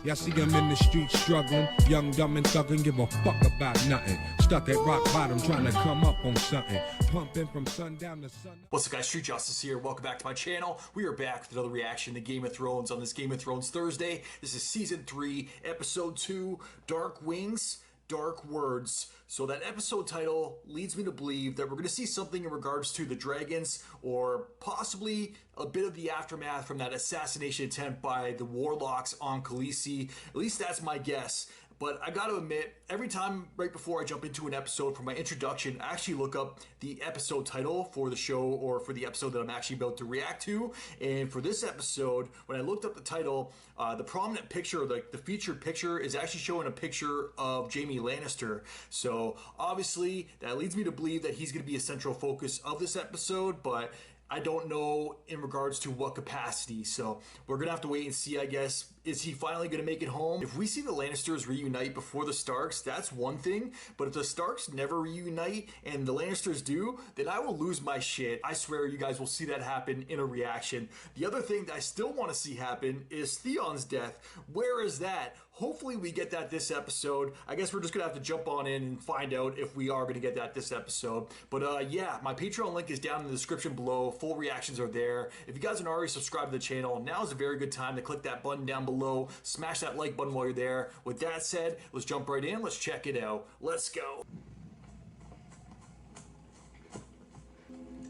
Y'all see him in the streets struggling, young, dumb, and thuggin', give a fuck about nothing. Stuck at rock bottom, trying to come up on something. Pumping from sundown to sun. What's up, guys? Street Justice here. Welcome back to my channel. We are back with another reaction to Game of Thrones on this Game of Thrones Thursday. This is Season 3, Episode 2, Dark Wings, Dark Words. So that episode title leads me to believe that we're going to see something in regards to the dragons, or possibly a bit of the aftermath from that assassination attempt by the warlocks on Khaleesi. At least that's my guess. But I gotta admit, every time right before I jump into an episode for my introduction, I actually look up the episode title for the show or for the episode that I'm actually about to react to. And for this episode, when I looked up the title, the prominent picture, like the featured picture, is actually showing a picture of Jaime Lannister. So obviously that leads me to believe that he's gonna be a central focus of this episode, but I don't know in regards to what capacity, so we're going to have to wait and see, I guess. Is he finally going to make it home? If we see the Lannisters reunite before the Starks, that's one thing, but if the Starks never reunite and the Lannisters do, then I will lose my shit. I swear you guys will see that happen in a reaction. The other thing that I still want to see happen is Theon's death. Where is that? Hopefully we get that this episode. I guess we're just going to have to jump on in and find out if we are going to get that this episode. But yeah, my Patreon link is down in the description below. Full reactions are there. If you guys aren't already subscribed to the channel, now is a very good time to click that button down below. Smash that like button while you're there. With that said, let's jump right in. Let's check it out. Let's go.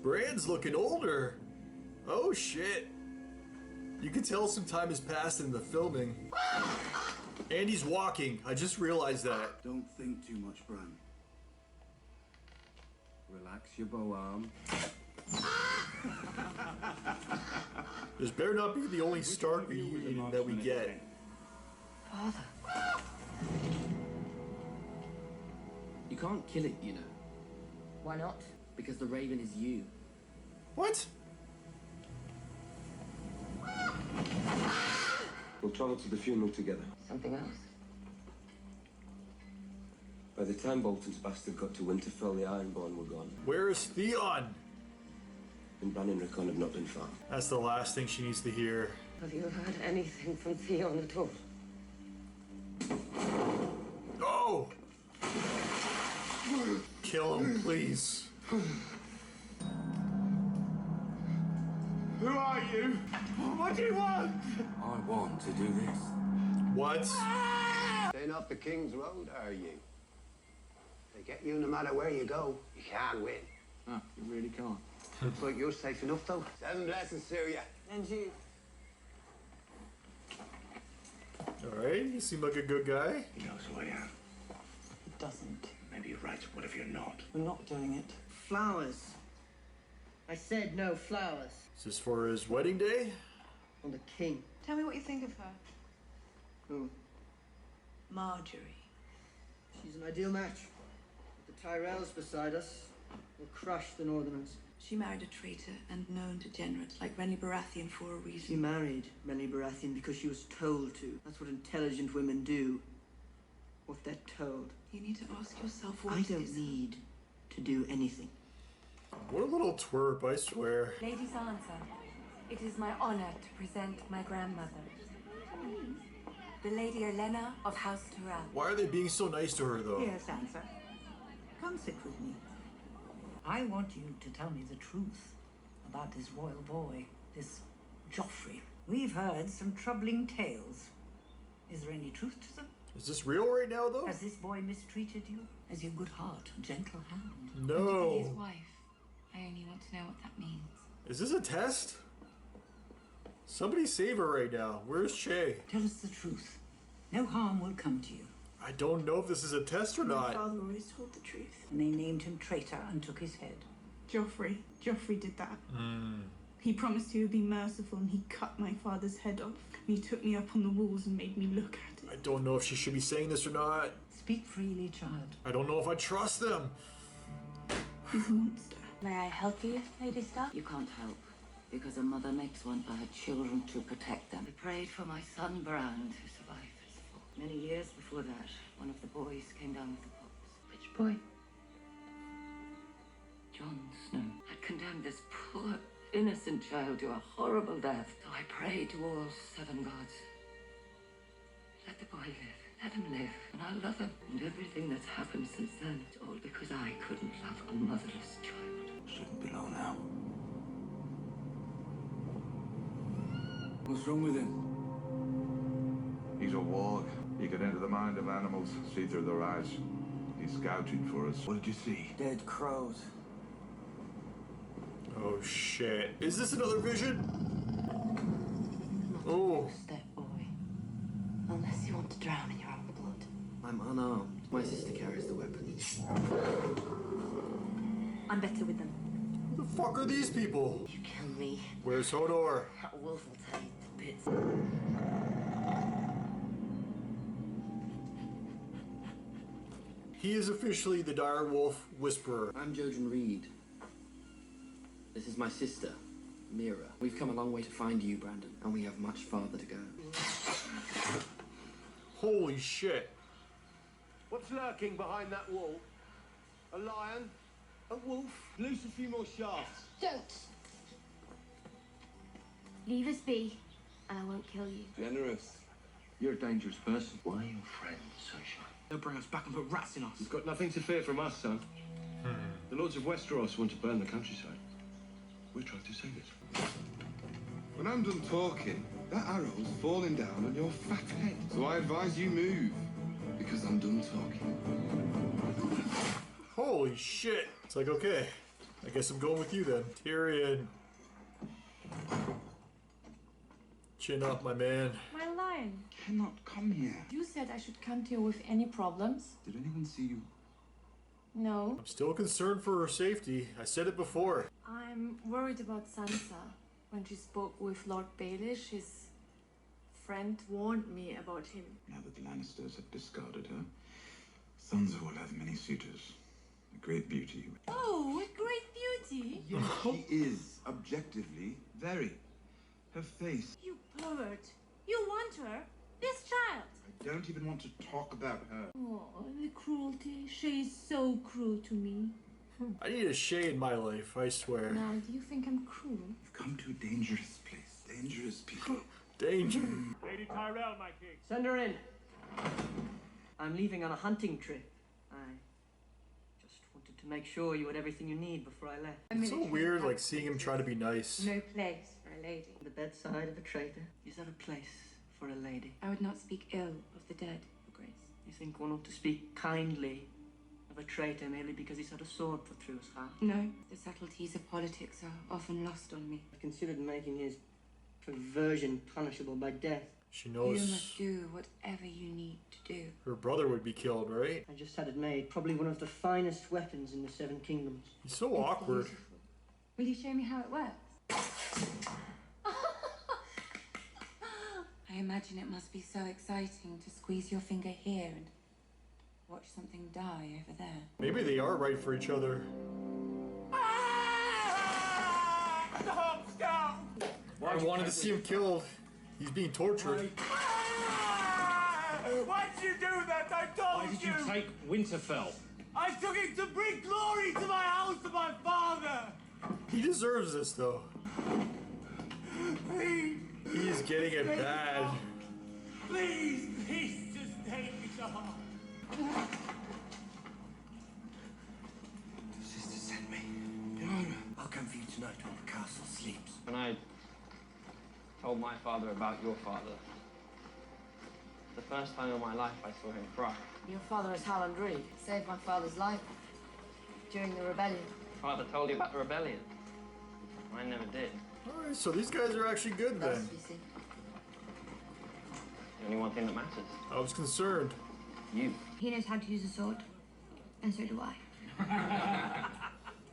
Brienne's looking older. Oh shit. You can tell some time has passed in the filming. And he's walking. I just realized that. Don't think too much, Bran. Relax your bow arm. This better not be the only Stark reunion that we get. Father. You can't kill it, you know. Why not? Because the raven is you. What? We'll travel to the funeral together. Something else? By the time Bolton's bastard got to Winterfell, the Ironborn were gone. Where is Theon? And Bran and Rickon have not been far. That's the last thing she needs to hear. Have you heard anything from Theon at all? Oh! Kill him, please. Who are you? What do you want? I want to do this. What? Stay not the King's Road, are you? They get you no matter where you go. You can't win. Ah, you really can't. Looks like you're safe enough, though. 7 blessings to you. And you? Alright, you seem like a good guy. He knows who I am. He doesn't. Maybe you're right. What if you're not? We're not doing it. Flowers. I said no flowers. Is this for his wedding day? On the king. Tell me what you think of her. Who? Marjorie. She's an ideal match. With the Tyrells beside us, we'll crush the Northerners. She married a traitor and known degenerate like Renly Baratheon for a She reason. married Renly Baratheon because she was told to. That's what intelligent women do. What they're told. You need to ask yourself what I it don't is. need to do anything. What a little twerp, I swear. Lady Sansa, it is my honor to present my grandmother, the Lady Olenna of House Tyrell. Why are they being so nice to her, though? Here, Sansa. Come sit with me. I want you to tell me the truth about this royal boy, this Joffrey. We've heard some troubling tales. Is there any truth to them? Is this real right now, though? Has this boy mistreated you? Has your good heart, gentle hand? To be his No. wife. I only want to know what that means. Is this a test? Somebody save her right now. Where's Shay? Tell us the truth. No harm will come to you. I don't know if this is a test or My not. father always told the truth. And they named him traitor and took his head. Joffrey did that. He promised he would be merciful and he cut my father's head off. He took me up on the walls and made me look at it. I don't know if she should be saying this or not. Speak freely, child. I don't know if I trust them. He's a monster. May I help you, Lady Stark? You can't help, because a mother makes one for her children to protect them. I prayed for my son Bran to survive his fall. Many years before that, one of the boys came down with the pox. Which boy? Jon Snow had condemned this poor, innocent child to a horrible death. So I prayed to all 7 gods live. Let him live, and I'll love him. And everything that's happened since then, it's all because I couldn't love a motherless child. Shouldn't be long now. What's wrong with him? He's a warg. He can enter the mind of animals, see through their eyes. He's scouting for us. What did you see? Dead crows. Oh shit. Is this another vision? Oh. Step boy. Unless you want to drown in your own blood. I'm unarmed. My sister carries the weapon. I'm better with them. Who the fuck are these people? You kill me. Where's Hodor? That wolf will tear you to bits. He is officially the dire wolf whisperer. I'm Jojen Reed. This is my sister, Mira. We've come a long way to find you, Brandon, and we have much farther to go. Holy shit. What's lurking behind that wall? A lion? A wolf? Loose a few more shafts. Don't. Leave us be, and I won't kill you. Generous. You're a dangerous person. Why are your friends so shy? They'll bring us back and put rats in us. You've got nothing to fear from us, son. The lords of Westeros want to burn the countryside. We're trying to save it. When I'm done talking, that arrow's falling down on your fat head. So I advise you move, because I'm done talking. Holy shit. It's like, okay, I guess I'm going with you then. Tyrion. Chin up, my man. My lion. Cannot come here. You said I should come to you with any problems. Did anyone see you? No. I'm still concerned for her safety. I said it before. I'm worried about Sansa. When she spoke with Lord Baelish, his friend warned me about him. Now that the Lannisters have discarded her, Sansa will have many suitors. A great beauty. Oh, a great beauty! Yes, she is, objectively, very. Her face. You pervert. You want her? This child. I don't even want to talk about her. Oh, the cruelty. She is so cruel to me. I need a Shay in my life, I swear. Now, do you think I'm cruel? You've come to a dangerous place. Dangerous people. Danger. Lady Tyrell, my king. Send her in. I'm leaving on a hunting trip. I just wanted to make sure you had everything you need before I left. It's so weird, like, seeing him try to be nice. No place for a lady. The bedside of a traitor. Is that a place for a lady? I would not speak ill of the dead, Your Grace. You think one ought to speak kindly of a traitor merely because he's had a sword put through his heart? No. The subtleties of politics are often lost on me. I've considered making his perversion punishable by death. She You knows must do whatever you need to do. her brother would be killed, right? I just had it made. Probably one of the finest weapons in the Seven Kingdoms. He's so awkward. Beautiful. Will you show me how it works? I imagine it must be so exciting to squeeze your finger here and watch something die over there. Maybe they are right for each other. Stop, down! I wanted to see him killed. He's being tortured. Why'd you do that? I told Why did you take Winterfell? I took it to bring glory to my house and my father! He deserves this, though. Please! He's getting it bad. Please, please, just take it off. Sister sent me. I'll come for you tonight when the castle sleeps. When I told my father about your father, the first time in my life I saw him cry. Your father is Howland Reed. Saved my father's life during the rebellion. Father told you about the rebellion. I never did. Alright, so these guys are actually good then. You see. The only one thing that matters. I was concerned. You. He knows how to use a sword, and so do I.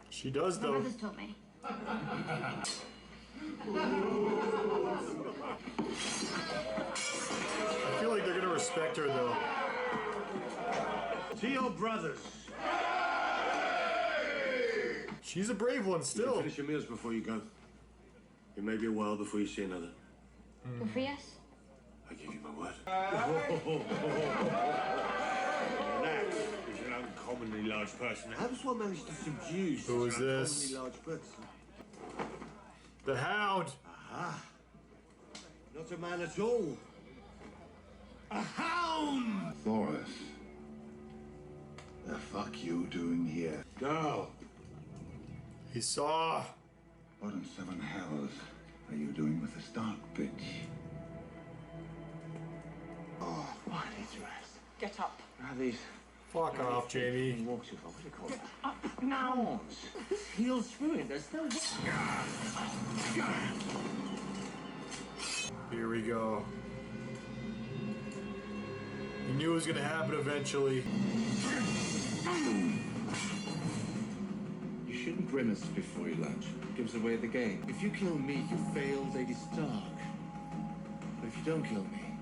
She does, My though. brother's taught me. I feel like they're gonna respect her, though. To your brothers. She's a brave one still. Finish your meals before you go. It may be a while before you see another. Good for yes. I give you my word. That is an uncommonly large person. How does one manage to subdue such Who is an this? uncommonly large person? The Hound. Aha! Not a man at all. A hound! fuck you doing here? Go. He saw. What in seven hells are you doing with the Stark bitch? Oh, why did you ask? Get up. Now these... Fuck off, Jamie. What do you call it? Up now. Heels through it. There's no... Here we go. You knew it was gonna happen eventually. You shouldn't grimace before you lunch. It gives away the game. If you kill me, you fail Lady Stark. But if you don't kill me,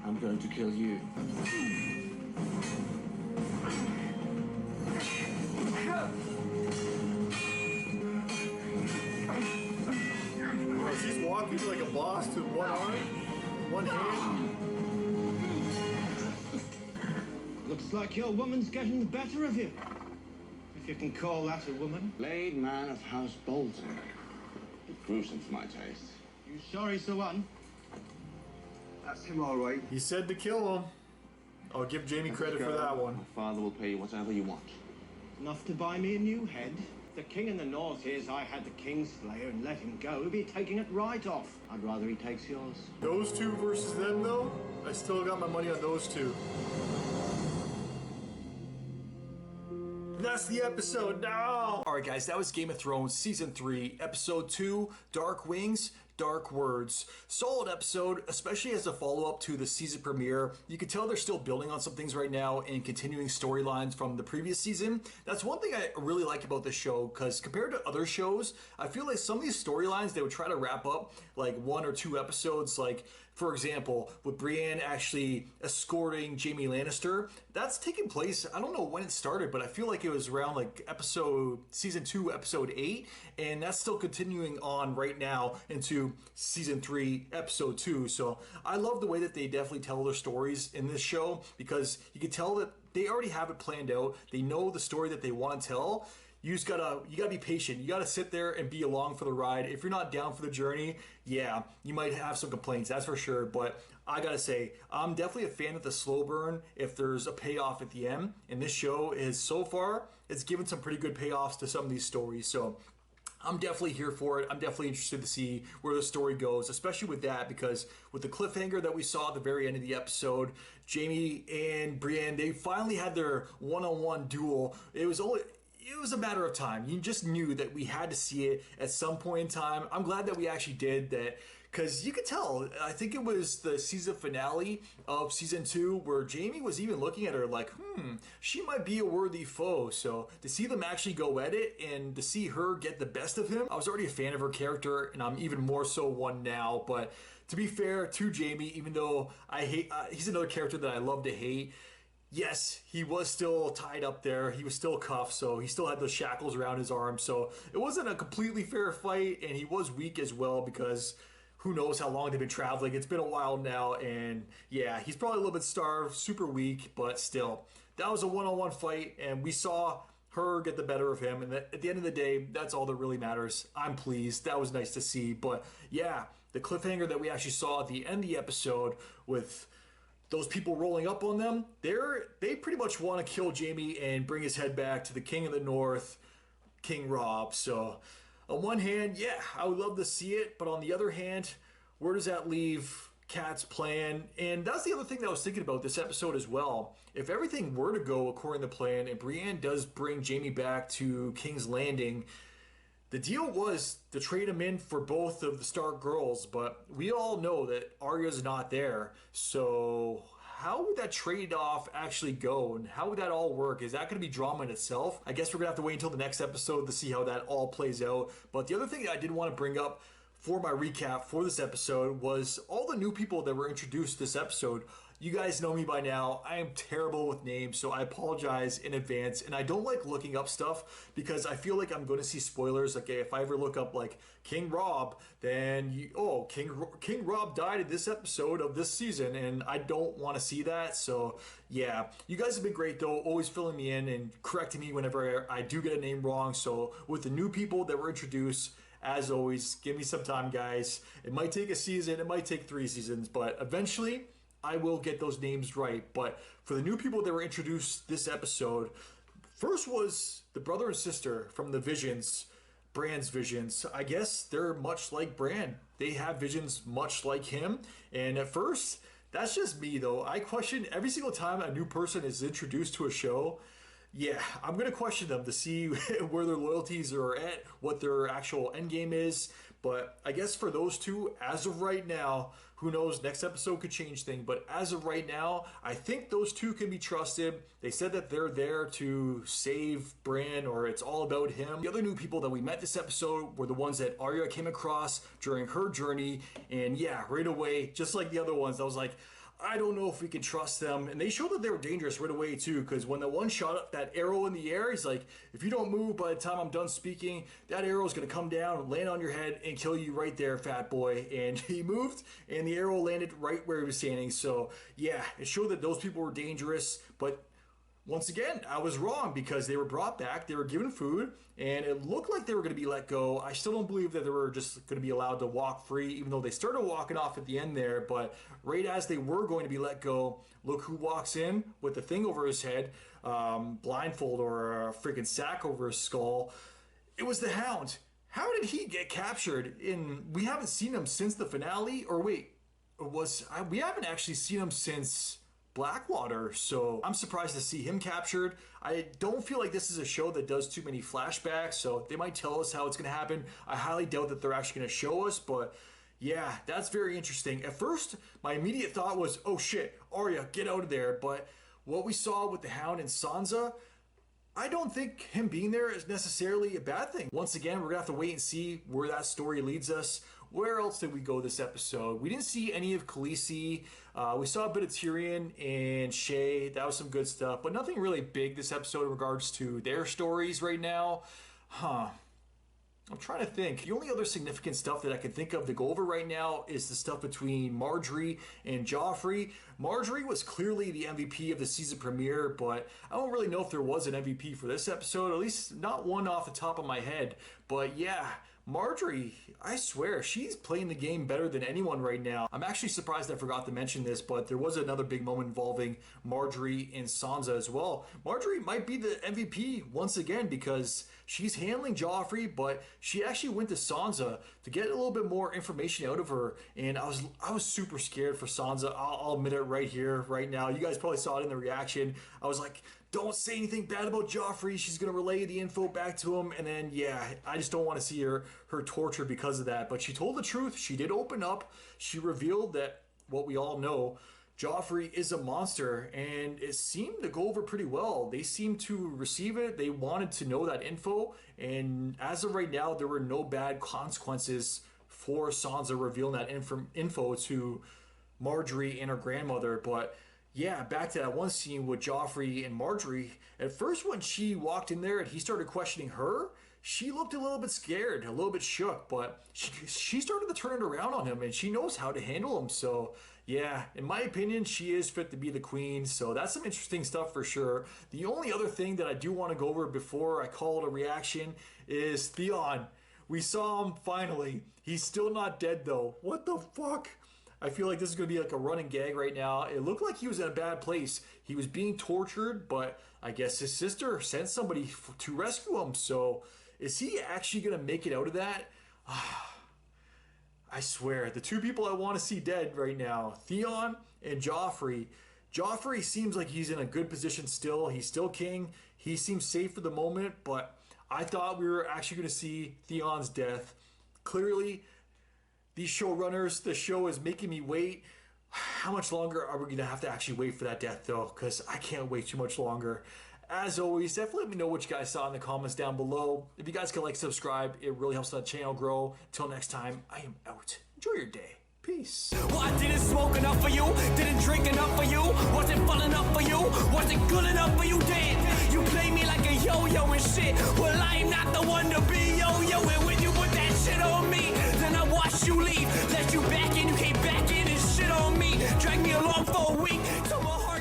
I'm going to kill you. He's walking like a boss with one arm, one hand. Looks like your woman's getting the better of you. If you can call that a woman. Blade man of House Bolton. Gruesome for my taste. You sorry, Sir One? That's him, all right. He said to kill him. I'll give Jamie credit for that one. My father will pay you whatever you want. Enough to buy me a new head? The king in the north hears I had the Kingslayer and let him go, he'll be taking it right off. I'd rather he takes yours. Those two versus them, though, I still got my money on those two. That's the episode now. All right, guys, that was Game of Thrones Season 3, Episode 2, Dark Wings, Dark Words. Solid episode, especially as a follow-up to the season premiere. You can tell they're still building on some things right now and continuing storylines from the previous season. That's one thing I really like about this show, because compared to other shows, I feel like some of these storylines they would try to wrap up like 1 or 2 episodes, like for example, with Brienne actually escorting Jaime Lannister. That's taking place, I don't know when it started, but I feel like it was around like Season 2, Episode 8, and that's still continuing on right now into Season 3, Episode 2. So I love the way that they definitely tell their stories in this show, because you can tell that they already have it planned out. They know the story that they want to tell. You gotta be patient. You gotta sit there and be along for the ride. If you're not down for the journey, yeah, you might have some complaints, that's for sure. But I gotta say, I'm definitely a fan of the slow burn if there's a payoff at the end. And this show is, so far, it's given some pretty good payoffs to some of these stories. So I'm definitely here for it. I'm definitely interested to see where the story goes, especially with that, because with the cliffhanger that we saw at the very end of the episode, Jaime and Brienne, they finally had their one-on-one duel. It was a matter of time. You just knew that we had to see it at some point in time. I'm glad that we actually did that, because you could tell, I think it was the season finale of Season 2 where Jaime was even looking at her like, she might be a worthy foe. So to see them actually go at it and to see her get the best of him, I was already a fan of her character, and I'm even more so one now. But to be fair to Jaime, even though I hate, he's another character that I love to hate, yes, he was still tied up there. He was still cuffed, so he still had those shackles around his arms. So it wasn't a completely fair fight, and he was weak as well, because who knows how long they've been traveling. It's been a while now, and yeah, he's probably a little bit starved, super weak, but still. That was a one-on-one fight, and we saw her get the better of him, and at the end of the day, that's all that really matters. I'm pleased. That was nice to see, but yeah, the cliffhanger that we actually saw at the end of the episode with those people rolling up on them, they pretty much want to kill Jaime and bring his head back to the King of the North, King Robb. So on one hand, yeah, I would love to see it, but on the other hand, where does that leave Kat's plan? And that's the other thing that I was thinking about this episode as well. If everything were to go according to plan and Brienne does bring Jaime back to King's Landing, the deal was to trade him in for both of the Stark girls, but we all know that Arya's not there. So how would that trade-off actually go, and how would that all work? Is that going to be drama in itself? I guess we're going to have to wait until the next episode to see how that all plays out. But the other thing that I did want to bring up for my recap for this episode was all the new people that were introduced this episode. You guys know me by now. I am terrible with names, so I apologize in advance. And I don't like looking up stuff because I feel like I'm going to see spoilers. Like if I ever look up like King Robb, then King Robb died in this episode of this season, and I don't want to see that. So yeah, you guys have been great though, always filling me in and correcting me whenever I do get a name wrong. So with the new people that were introduced, as always, give me some time, guys. It might take a season, it might take 3 seasons, but eventually I will get those names right. But for the new people that were introduced this episode, first was the brother and sister from the visions, Bran's visions. I guess they're much like Bran. They have visions much like him. And at first, that's just me though. I question every single time a new person is introduced to a show. Yeah, I'm going to question them to see where their loyalties are at, what their actual end game is. But I guess for those two, as of right now, who knows, next episode could change things. But as of right now, I think those two can be trusted. They said that they're there to save Bran, or it's all about him. The other new people that we met this episode were the ones that Arya came across during her journey. And yeah, right away, just like the other ones, I was like, I don't know if we can trust them. And they showed that they were dangerous right away too, because when the one shot up that arrow in the air, he's like, if you don't move by the time I'm done speaking, that arrow is going to come down, land on your head, and kill you right there, fat boy. And he moved, and the arrow landed right where he was standing. So yeah, it showed that those people were dangerous. But once again, I was wrong, because they were brought back, they were given food, and it looked like they were going to be let go. I still don't believe that they were just going to be allowed to walk free, even though they started walking off at the end there. But right as they were going to be let go, look who walks in with the thing over his head, blindfold or a freaking sack over his skull. It was the Hound. How did he get captured? We haven't seen him since the finale, or wait, we haven't actually seen him since Blackwater, so I'm surprised to see him captured. I don't feel like this is a show that does too many flashbacks, so they might tell us how it's going to happen. I highly doubt that they're actually going to show us, but yeah, that's very interesting. At first, my immediate thought was, oh shit, Arya, get out of there. But what we saw with the Hound and Sansa, I don't think him being there is necessarily a bad thing. Once again, we're going to have to wait and see where that story leads us. Where else did we go this episode? We didn't see any of Khaleesi. We saw a bit of Tyrion and Shay. That was some good stuff, but nothing really big this episode in regards to their stories right now. I'm trying to think. The only other significant stuff that I can think of to go over right now is the stuff between Marjorie and Joffrey. Marjorie was clearly the MVP of the season premiere, but I don't really know if there was an MVP for this episode, at least not one off the top of my head. But yeah, Marjorie, I swear, she's playing the game better than anyone right now. I'm actually surprised I forgot to mention this, but there was another big moment involving Marjorie and Sansa as well. Marjorie might be the MVP once again, because she's handling Joffrey, but she actually went to Sansa to get a little bit more information out of her. And I was super scared for Sansa. I'll admit it right here, right now. You guys probably saw it in the reaction. I was like, don't say anything bad about Joffrey. She's going to relay the info back to him. And then, yeah, I just don't want to see her tortured because of that. But she told the truth. She did open up. She revealed that what we all know, Joffrey is a monster. And it seemed to go over pretty well. They seemed to receive it. They wanted to know that info. And as of right now, there were no bad consequences for Sansa revealing that info to Marjorie and her grandmother. But yeah, back to that one scene with Joffrey and Marjorie. At first, when she walked in there and he started questioning her, she looked a little bit scared, a little bit shook, but she started to turn it around on him, and she knows how to handle him. So yeah, in my opinion, she is fit to be the queen. So that's some interesting stuff for sure. The only other thing that I do want to go over before I call it a reaction is Theon. We saw him finally. He's still not dead though. What the fuck? I feel like this is going to be like a running gag right now. It looked like he was in a bad place. He was being tortured, but I guess his sister sent somebody to rescue him. So is he actually going to make it out of that? I swear, the two people I want to see dead right now, Theon and Joffrey. Joffrey seems like he's in a good position still. He's still king. He seems safe for the moment, but I thought we were actually going to see Theon's death. Clearly, these showrunners, the show is making me wait. How much longer are we going to have to actually wait for that death though? Because I can't wait too much longer. As always, definitely let me know what you guys saw in the comments down below. If you guys can like, subscribe, it really helps the channel grow. Until next time, I am out. Enjoy your day. Peace. Well, I didn't smoke enough for you, didn't drink enough for you, wasn't fun enough for you, wasn't good enough for you, damn. You play me like a yo-yo and shit. Well, I'm not the one to be yo-yo, and when you put that shit on me, then I watch you leave, let you back in, you came back in and shit on me, drag me along for a week till my heart